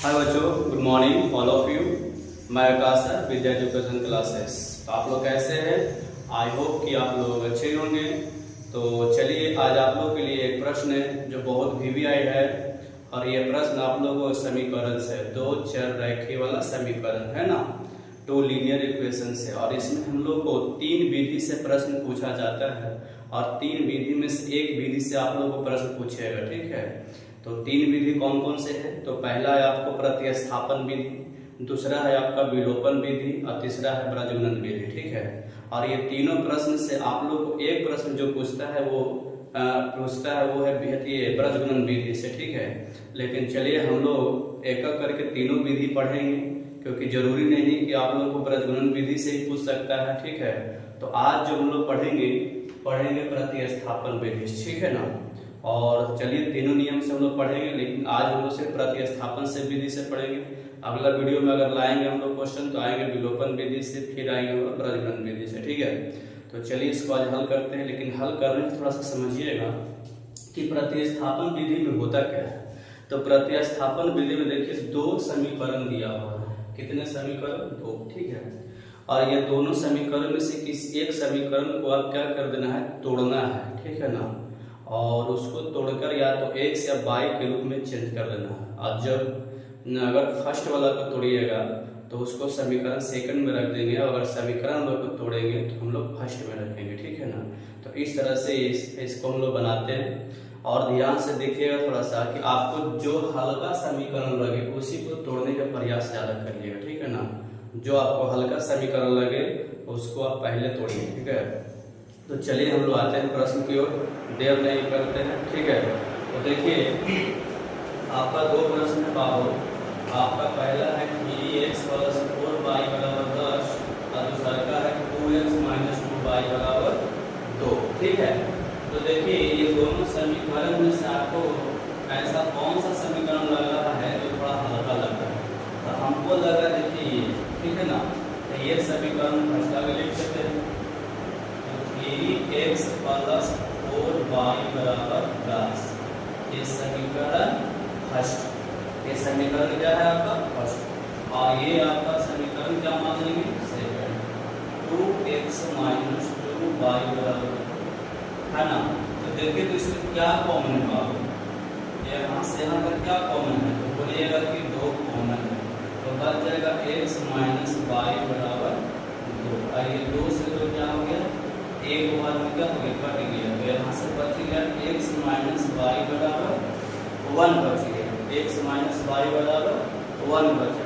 हाय बच्चों, good morning all of you. मैं आकाश है, विद्या एजुकेशन क्लासेस। आप लोग कैसे हैं? आई होप कि आप लोग अच्छे होंगे। तो चलिए, आज आप लोग के लिए एक प्रश्न है जो बहुत वीवीआई है, और ये प्रश्न आप लोगों को समीकरण से, दो चर रेखीय वाला समीकरण है ना, टू लीनियर इक्वेशन से। और इसमें हम लोग को तीन विधि से प्रश्न पूछा जाता है, और तीन विधि में से एक विधि से आप लोग को प्रश्न पूछेगा, ठीक है। तो तीन विधि कौन कौन से है? तो पहला है आपको प्रतिस्थापन विधि, दूसरा है आपका विलोपन विधि, और तीसरा है प्रजनन विधि, ठीक है। और ये तीनों प्रश्न से आप लोग को एक प्रश्न जो पूछता है वो है ये प्रजनन विधि से, ठीक है। लेकिन चलिए हम लोग एक एक करके तीनों विधि पढ़ेंगे, क्योंकि जरूरी नहीं कि आप लोग को प्रजनन विधि से ही पूछ सकता है, ठीक है। तो आज जो हम लोग पढ़ेंगे प्रतिस्थापन विधि, ठीक है ना। और चलिए तीनों नियम से हम लोग पढ़ेंगे, लेकिन आज हम लोग सिर्फ प्रतिस्थापन से विधि से पढ़ेंगे। अगला वीडियो में अगर लाएंगे हम लोग क्वेश्चन, तो आएंगे विलोपन विधि से, फिर आएंगे हम लोग प्रजनन विधि से, ठीक है। तो चलिए इसको आज हल करते हैं, लेकिन हल करने से थोड़ा सा समझिएगा कि प्रतिस्थापन विधि में होता क्या है। तो प्रतिस्थापन विधि में देखिए दो समीकरण दिया हुआ है। कितने समीकरण? दो, ठीक है। और ये दोनों समीकरण में से किसी एक समीकरण को आप क्या कर देना है, तोड़ना है, ठीक है ना। और उसको तोड़कर या तो x या y के रूप में चेंज कर देना है। और जब अगर फर्स्ट वाला को तोड़िएगा तो उसको समीकरण सेकंड में रख देंगे, और अगर समीकरण वाला को तोड़ेंगे तो हम लोग फर्स्ट में रखेंगे, ठीक है ना। तो इस तरह से इसको हम लोग बनाते हैं। और ध्यान से देखिएगा थोड़ा सा कि आपको जो हल्का समीकरण लगे उसी को तोड़ने का प्रयास ज्यादा करिएगा, ठीक है ना। जो आपको हल्का समीकरण लगे उसको आप पहले तोड़िए, ठीक है। तो चलिए हम लोग आते हैं प्रश्न की ओर, देर नहीं करते हैं, ठीक है। तो देखिए आपका दो प्रश्न है बाबू। आपका पहला है 3x + 4y = 10, और दूसरा का है 2x - 2y = 2, ठीक है। तो देखिए ये दोनों समीकरण में से आपको ऐसा कौन सा समीकरण लग रहा है जो थोड़ा हल्का लग रहा है? तो हमको लगा देखिए ये, ठीक है ना। तो ये समीकरण फर्स्ट आगे लिख सकते हैं, 3x + 4y = 10। ये समीकरण फर्स्ट, ये समीकरण क्या है आपका फर्स्ट, और ये आपका समीकरण क्या मान लेंगे, सेकंड। 2x - 2y = है ना। तो देखिए तो इसमें क्या कॉमन है बाबू, यहाँ से यहाँ पर क्या कॉमन है? तो बोलिएगा कि दो कॉमन है, तो बच जाएगा x - y = 2। और ये 2 से तो क्या हो गया, एक बार में क्या हो गया, कट गया। तो यहाँ से बच गया x - y = 1 बच गया, x - y = 1 बचा।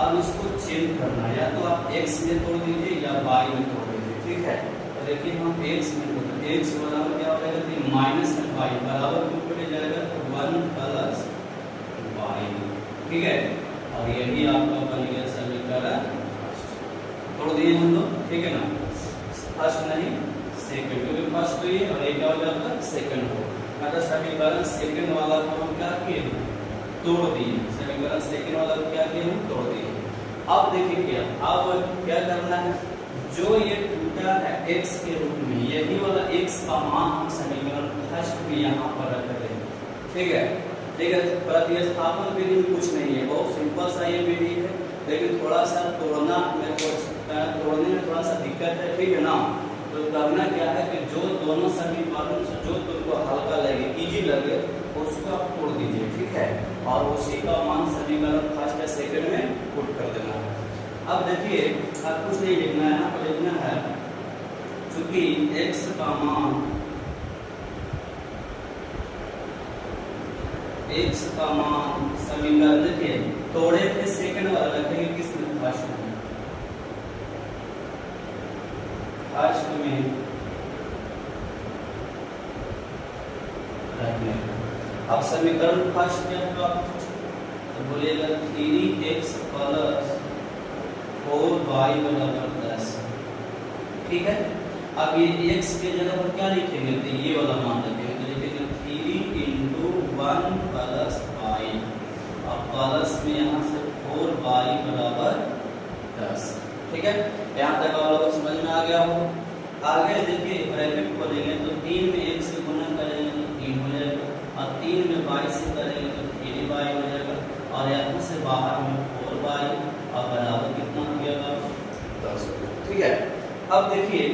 अब इसको चेंज करना है, या तो आप x में तोड़ दीजिए या y में तोड़ दीजिए, ठीक है। तो देखिए हम x में तोड़, x बराबर क्या हो जाएगा, माइनस में y बराबर टूट जाएगा, तो 1 + y, ठीक है। और यही आपका बन गया समीकरण तोड़ दिए हम लोग, ठीक है ना। फर्स्ट नहीं सेकंड, क्योंकि फर्स्ट तो ये और एक क्या हो जाता है सेकंड हो, मतलब समीकरण सेकंड वाला को हम क्या किए, तोड़ दिए। समीकरण सेकंड वाला को क्या किए, हम तोड़ दिए। अब देखिए क्या, अब क्या करना है, जो ये टूटा है x के रूप में, यही वाला x का मान हम समीकरण फर्स्ट में यहाँ पर रख देंगे, ठीक है। ठीक है, प्रतिस्थापन विधि में कुछ नहीं है, बहुत सिंपल सा ये विधि है, लेकिन थोड़ा सा तोड़ना में तोड़ने में थोड़ा सा दिक्कत है, ठीक है ना। तो करना क्या है कि जो दोनों समीकरण से जो तुमको हल्का लगे, इजी लगे, उसको आप तोड़ दीजिए, ठीक है। और उसी का मान समीकरण फर्स्ट या सेकंड में पुट कर देना है। अब देखिए अब कुछ नहीं लिखना है, यहाँ पर लिखना है चूंकि x का मान समीकरण, देखिए तोड़े थे सेकंड वाला, रखेंगे किसमें, फर्स्ट में। फर्स्ट में रखने, अब समीकरण फर्स्ट क्या है, तो बोलिएगा 3x + 4y = 10, ठीक है। अब ये x के जगह पर क्या लिखेंगे, तो ये वाला मान रखेंगे, तो लिखेंगे 3 × 1 + y, अब प्लस में यहाँ से 4y = 10, ठीक है। यहाँ तक आप लोगों को समझ में आ गया हो। आगे देखिए ब्रैकेट खोलेंगे तो 3 में 1 से गुणा करेंगे तो 3 हो जाएगा, और 3 में 22 से करेंगे तो 3y हो जाएगा, और यहाँ से बाहर में 4y और बराबर कितना हो गया 10। ठीक है, अब देखिए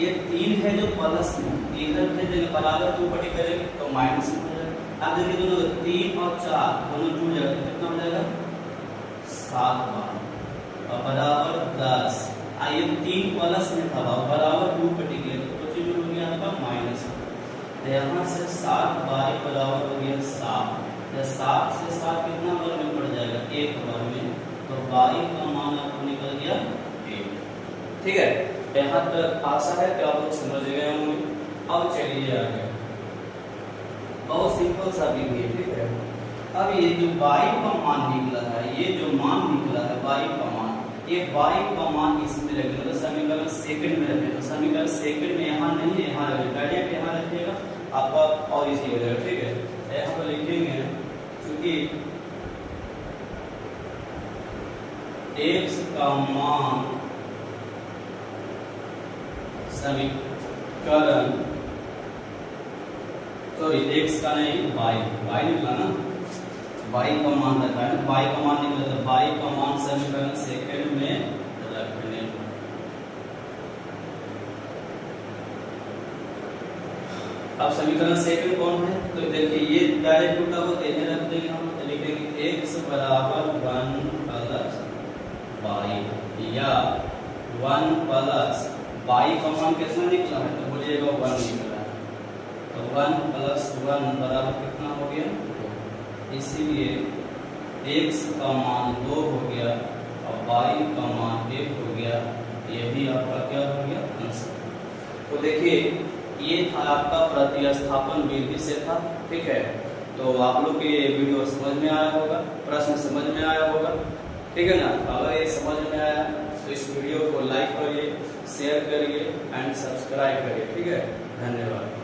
ये 3 है जो प्लस में, इधर भेजेंगे बराबर 2 पटी करेंगे तो माइनस में हो जाएगा। अब देखिए दोनों 3 और 4 दोनों जुड़ जाएगा तो कितना हो जाएगा 7y और बराबर 10। आइए 3 प्लस में था बराबर 2 पटी के तो कुछ हो गया आपका माइनस। तो यहाँ से 7y बराबर हो गया 7। 7 से 7 कितना वर्ग में पड़ जाएगा 1 वर्ग में, तो y का मान आपको निकल गया 1। ठीक है, यहाँ तक आशा है कि आप लोग समझ गए होंगे। अब चलिए आगे, बहुत सिंपल सा भी है। ठीक है, अब ये जो y का मान निकला है, ये जो मान निकला है y का मान, ये y का मान इसमें रखेंगे, मतलब समीकरण सेकंड में रखेंगे। तो समीकरण सेकंड में यहाँ नहीं है, यहाँ रखेंगे, डायरेक्ट यहाँ रखिएगा आपका और इजी हो जाएगा। ठीक है, यहाँ पर लिखेंगे क्योंकि x का मान समीकरण, सॉरी x का नहीं y निकला ना, y का मान रखा है, y का मान निकला तो y का मान समीकरण सेकंड में रखने। अब समीकरण सेकंड कौन है, तो देखिए ये डायरेक्ट उल्टा को इन्हें रख देंगे हम, तो लिखेंगे x बराबर 1 प्लस y या 1 प्लस y का मान कितना निकला है, तो बोलिएगा 1 निकला है, तो 1 प्लस 1 बराबर कितना हो गया 2। इसीलिए x का मान 2 हो गया और y का मान 1 हो गया। यही आपका क्या हो गया आंसर। तो देखिए ये था आपका प्रतिस्थापन विधि से था। ठीक है, तो आप लोग को ये वीडियो समझ में आया होगा, प्रश्न समझ में आया होगा। ठीक है ना, अगर ये समझ में आया तो इस वीडियो को लाइक करिए, शेयर करिए एंड सब्सक्राइब करिए। ठीक है, धन्यवाद।